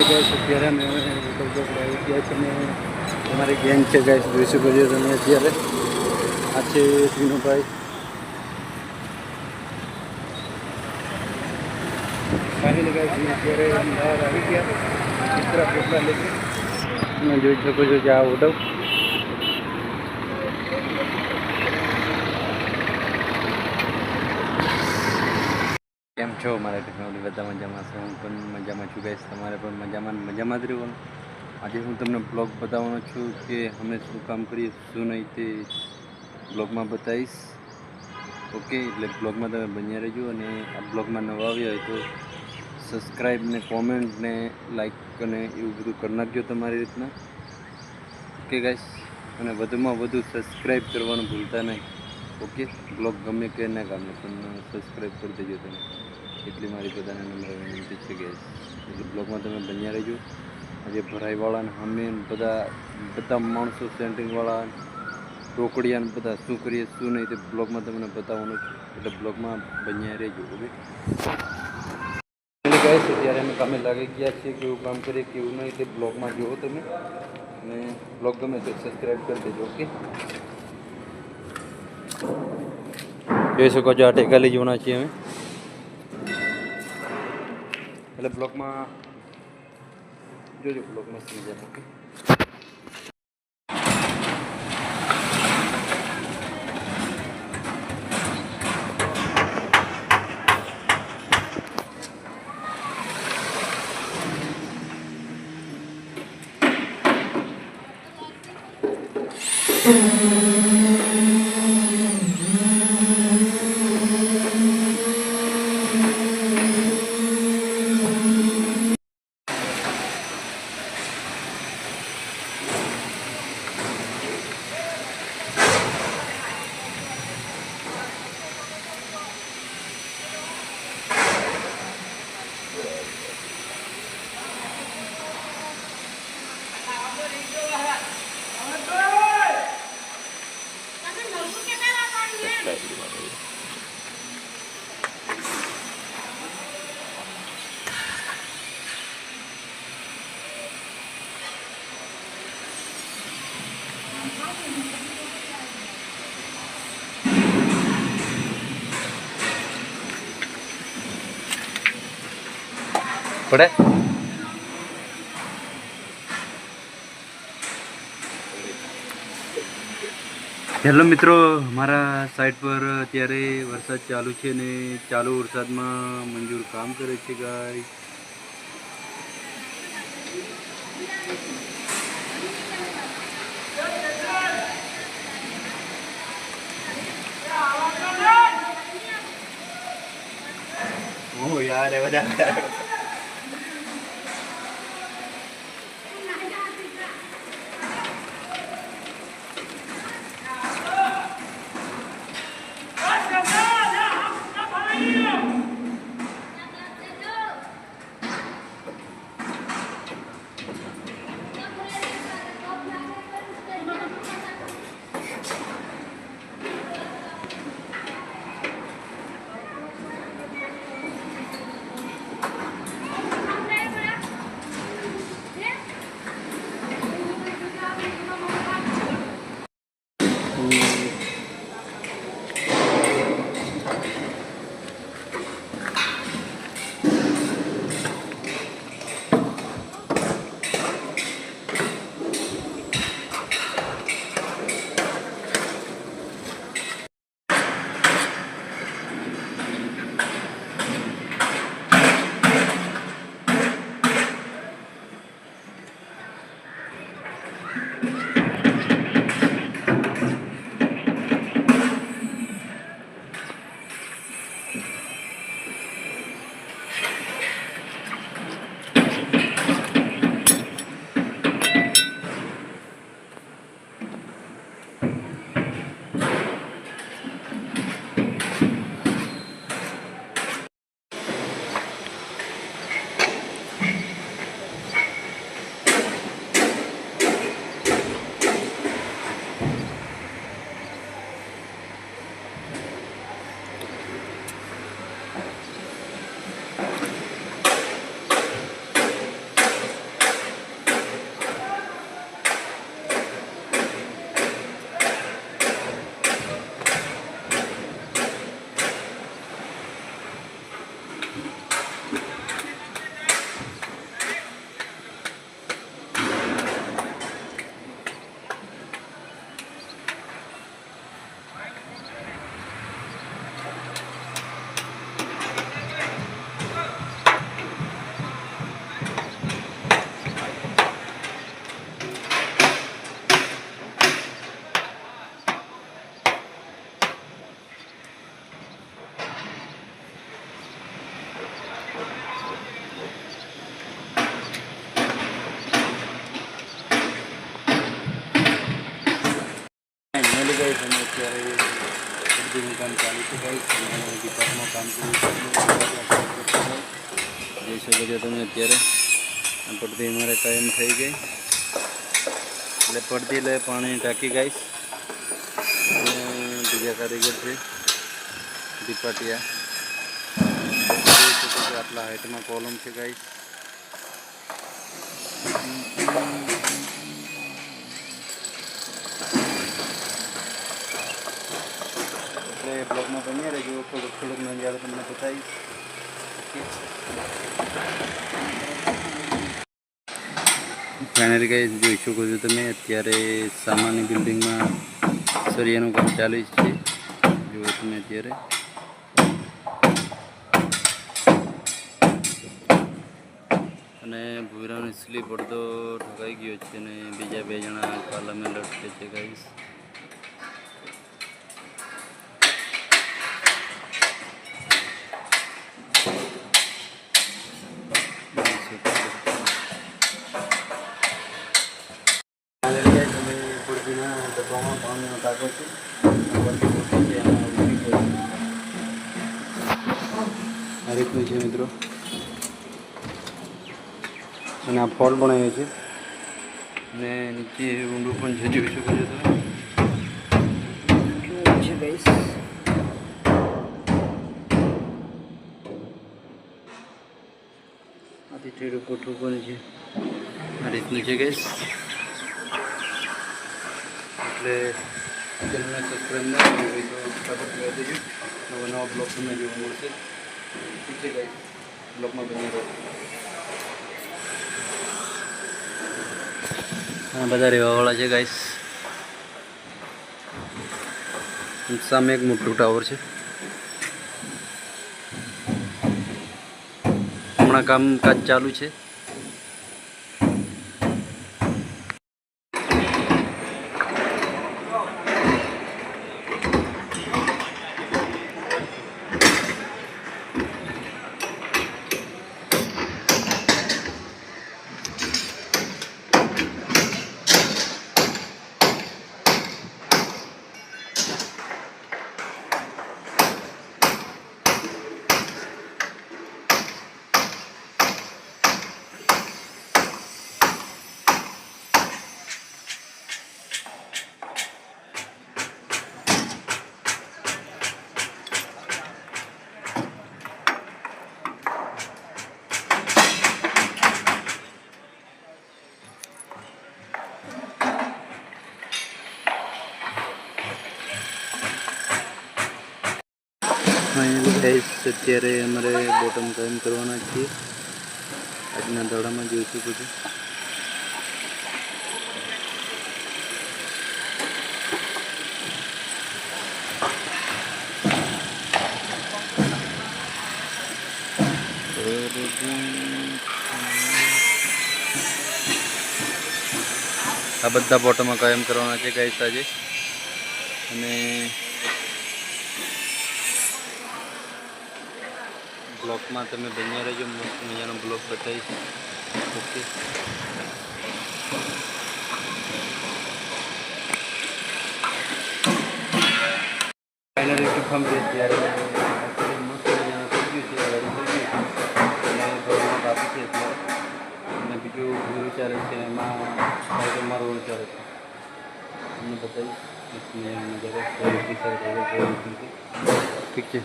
Guys અત્યારે અમે hotel પર આવી ગયા છે ને અમારી ગેંગ છે ગાઈસ જોઈ શકો છો તમે અત્યારે આ છે વિનુભાઈ ફાઇનલી ગાઈસ અત્યારે અમદાવાદ આવી ગયા ચિત્રા પોટલા લેકે તમે જોઈ શકો છો કે આ હોટલ કેમ છો મારા ટેકનોલોજી બધા મજામાં છે હું પણ મજામાં છું ગાઈસ તમારે પણ મજામાં જ રહેવાનું આજે હું તમને બ્લોગ બતાવવાનો છું કે અમે શું કામ કરીએ શું નહીં તે બ્લોગમાં બતાવીશ ઓકે એટલે બ્લોગમાં તમે બન્યા રહેજો અને આ બ્લોગમાં નવા આવ્યા હોય તો સબસ્ક્રાઈબ ને કોમેન્ટ ને લાઈક અને એવું બધું કરી નાખજો તમારી રીતના ઓકે ગાઈસ અને વધુમાં વધુ સબસ્ક્રાઈબ કરવાનું ભૂલતા નહીં ઓકે બ્લોગ ગમે કે ના ગમે પણ સબસ્ક્રાઈબ કરી દેજો તમે એટલી મારી બધાને નમ્ર વિનંતી છે ગાઈસ એટલે બ્લોગમાં તમે બન્યા રહેજો આજે ભરાઈવાળાને અમે બધા માણસો સેન્ટિંગવાળા રોકડિયાને બધા શું કરીએ શું નહીં તે બ્લોગમાં તમને બતાવવાનું છે એટલે બ્લોગમાં બન્યા રહેજો ઓકે ગાઈસ અત્યારે અમે કામે લાગી ગયા છીએ કેવું કામ કરીએ કેવું નહીં તે બ્લોગમાં જુઓ તમે અને બ્લોગ ગમે તો સબસ્ક્રાઈબ કરી દેજો ઓકે જોઈ શકો છો આ ટેકાલી જોવાના છીએ અમે એટલે બ્લોગમાં જોજો બ્લોગમાં સમજાય ઓકે પડે હેલો મિત્રો અમારા સાઈડ પર અત્યારે વરસાદ ચાલુ છે ને ચાલુ વરસાદમાં મંજૂર કામ કરે છે ગાય યાર બધા અત્યારે પડદીનું કામ ચાલુ છે ગાઈસ. અને ડિપાર્ટમાં કામ કર્યું જોઈ શકો છો તમે. અત્યારે આ પડદી અમારે કાયમ થઈ ગઈ એટલે પડદી લે પાણી ટાંકી ગાઈસ. અને બીજા કારીગર છે દીપાટિયા. જોઈ શકો છો આટલા હાઇટમાં કોલમ છે ગાઈસ. એટલે બ્લોગમાં બન્યા રહેજો, થોડુંક નજારો તમને બતાવીશ. ફાઇનલી ગાઈસ જોઈ શકો છો તમે. અત્યારે સામાન્ય બિલ્ડિંગમાં સરિયાનું કામ ચાલુ છે. જુઓ તમે અત્યારે અને ભૂરાનો સ્લીપ પડતો ઠોકાઈ ગયો છે અને બીજા 2 જણા પાલામાં લટકે છે ગાઈસ. ડબ્બામાં પાણીનો ટાંકો છે આ રીતનું છે મિત્રો. અને આ ફોલ બનાવ્યો છે અને નીચે ઊંડું પણ છે, જોઈ શકો છો તમે. છે ગાઈસ. આથી ઠેડું કોઠું પણ છે. આ રીતનું છે ગાઈસ. એટલે ચેનલને સબસ્ક્રાઈબ ના કરી હોય તો ફટાફટ કરી દેજો. નવા બ્લોગ તમને જોવા મળશે. ઠીક છે ગાઈસ, બ્લોગમાં બની રહો. આ બધા રહેવાવાળા છે ગાઈસ. સામે એક મોટું ટાવર છે. હમણાં કામકાજ ચાલુ છે. ફાઇનલી ગાઈસ અત્યારે અમારે બોટમ કામ કરવાના છીએ. આજના દાડામાં જોઈ શકો છો. આ બધા બોટમાં કાયમ કરવાના છે ગાઈસ આજે. અને બ્લોગમાં તમે બન્યા રહેજો, મસ્ત મજાનો બ્લોગ બતાવીશ. ઓકે. ફાઇનલ યુટ્યુબ ફાર્મ છે ત્યારે મસ્ત મજાનું થઈ ગયું છે. રેડી થઈ ગયું છે અને ઘરમાં બાકી છે અત્યારે. અને બીજું ભૂરું ચાલે છે, એમાં સાઈડમાં રોડ ચાલે છે. તમને બતાવીશ ઠીક છે.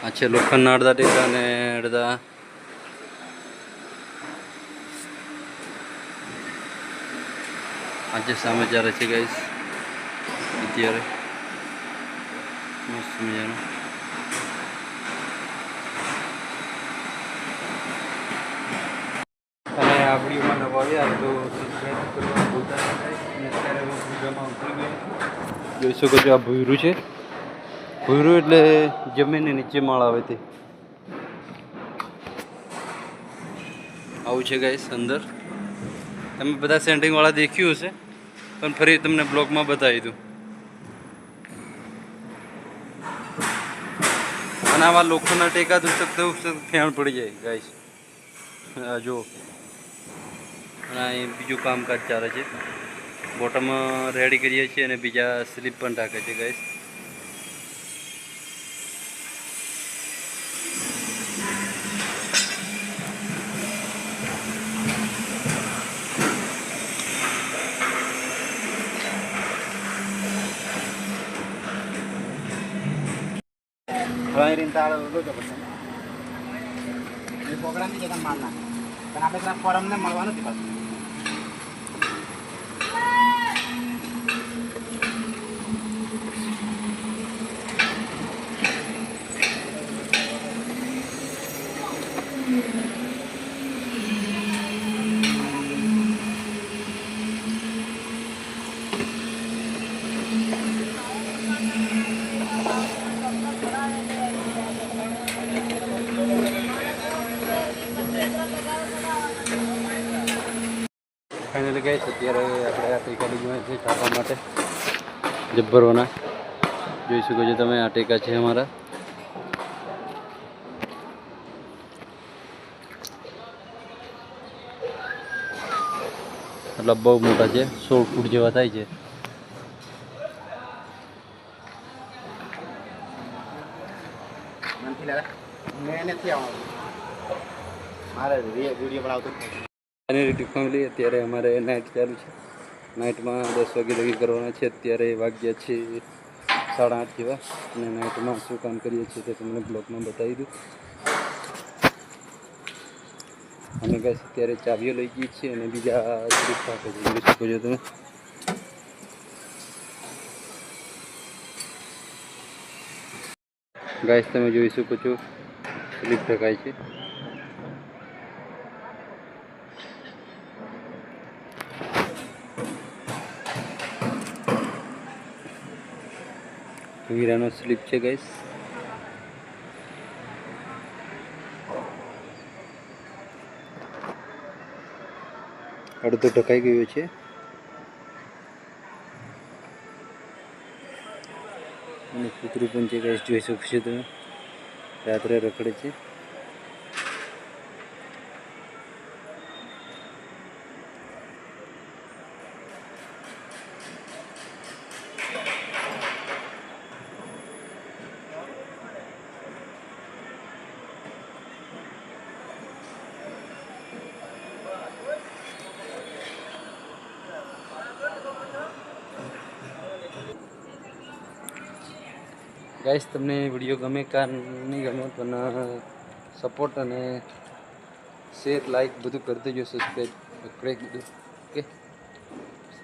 આ છે લોખંડના અડધા ટેકા અને અડધા આજે સામે ચાલે છે ગાઈસ અત્યારે મસ્ત મજાનું. અને આ વિડીયોમાં નવા આવ્યા તો સબસ્ક્રાઈબ કરવા ભૂલતા નહીં. અને અત્યારે હું ભૂજામાં ઉતરી ગયો. જોઈ શકો છો આ ભૂયરું છે. ભૂયરું એટલે જમીનની નીચે માળ આવે તે આવું છે ગાઈસ અંદર. તમે બધા સેન્ટિંગવાળા દેખ્યું હશે પણ ફરી તમને બ્લોગમાં બતાવી દઉં. અને આવા લોખંડના ટેકા તો ફેણ પડી જાય ગાઈસ. જો અને અહીં બીજું કામકાજ ચાલે છે. બોટમ રેડી કરીએ છીએ અને બીજા સ્લીપ પણ રાખે છે ગાઈસ. પ્રોગ્રામની જગ્યા માલ નાખે પણ આપણે ત્યાં ફોરમને મળવાનું નથી પાછું. ફાઇનલી ગાઈસ અત્યારે આપણે આ ટેકા લીધું છે છાપવા માટે જબ્બરોના. જોઈ શકો છો તમે, આ ટેકા છે અમારા. મતલબ બહુ મોટા છે, 16 ફૂટ જેવા થાય છે. ફેમિલી અત્યારે અમારે નાઇટ ચાલુ છે. નાઇટમાં 10 વાગે લગી કરવાના છે. અત્યારે વાગ્યા છે 8:30 જેવા અને નાઇટમાં શું કામ કરીએ છીએ તે તમને બ્લોગમાં બતાવી દઉં. અમે ગાઈસ અત્યારે ચાવીઓ લઈ ગઈ છીએ અને બીજા સ્લીપ આપે છે. જોઈ શકો છો તમે. ગાઈસ તમે જોઈ શકો છો સ્લીપ ઢકાય છે. વીરાનો સ્લીપ છે ગાઈસ. અડધો ઢકાઈ ગયો છે. અને કૂતરું પણ છે ગાઈસ, જોઈ શકો છો તમે. રાત્રે રખડે છે. ગાઈસ તમને વિડીયો ગમે કા નહીં ગમે પણ સપોર્ટ અને શેર લાઈક બધું કરી દેજો. સબસ્ક્રાઈબ બધું ઓકે.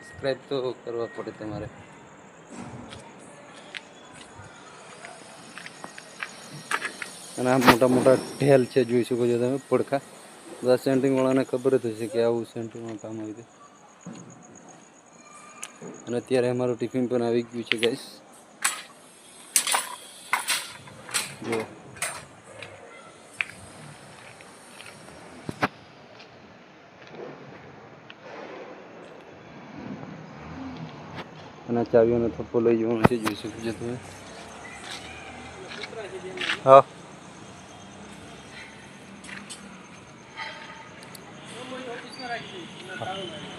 સબસ્ક્રાઈબ તો કરવા પડે તમારે. અને આ મોટા મોટા ઢેલ છે, જોઈ શકો છો તમે. પડખા બધા સેન્ટિંગવાળાને ખબર જ હશે કે આવું સેન્ટિંગમાં કામ આવી છે. અને અત્યારે અમારું ટિફિન પણ આવી ગયું છે ગાઈસ. જો અને ચાવીઓનો થપ્પો લઈ જવાનો છે, જોઈ શકો છો તમે. હા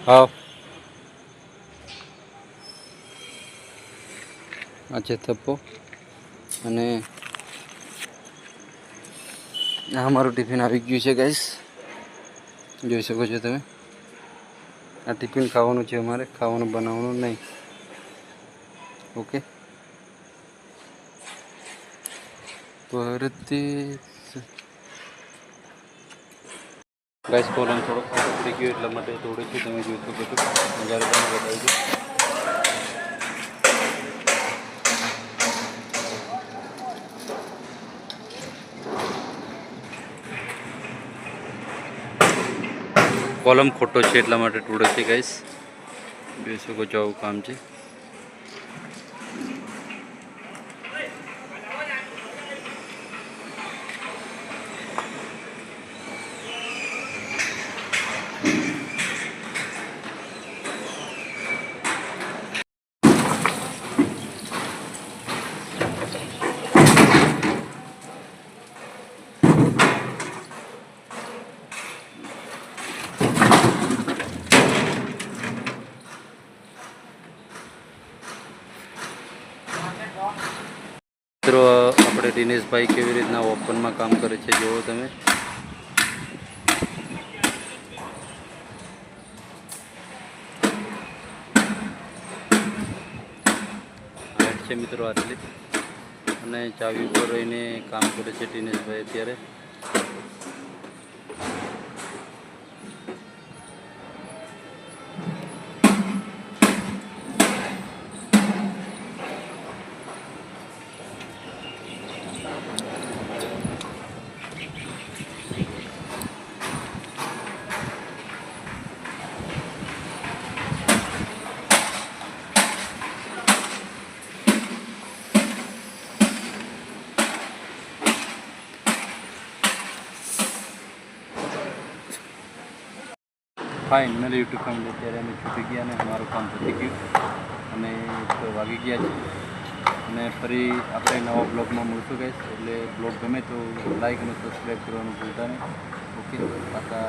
હા આ છે થપ્પો. અને આ અમારું ટિફિન આવી ગયું છે ગાઈસ, જોઈ શકો છો તમે. આ ટિફિન ખાવાનું છે અમારે, ખાવાનું બનાવવાનું નહીં. ઓકે. પરથી ગાઈસ કોલમ થોડો ખાતો પડી ગયો એટલા માટે થોડું છે, તમે જોઈ શકો છો. નજારો તમને બતાવી દઉં. કોલમ ખોટો છે એટલા માટે તૂટે છે ગાઈસ, જોઈ શકો છો. આવું કામ છે. મિત્રો આપણે દિનેશભાઈ કેવી રીતના ઓપનમાં કામ કરે છે જુઓ તમે. હાઈટ છે મિત્રો આટલી અને ચાવી ઉપર રહીને કામ કરે છે દિનેશભાઈ અત્યારે. ફાઇનલી યુટ્યુબ ફેમિલી અત્યારે અમે છૂટી ગયા અને અમારું કામ પતી ગયું અને તો વાગી ગયા છે અને ફરી આપણે નવા બ્લોગમાં મળશું ગઈશ. એટલે બ્લોગ ગમે તો લાઈક અને સબસ્ક્રાઈબ કરવાનું ભૂલતા નહીં. ઓકે પાછા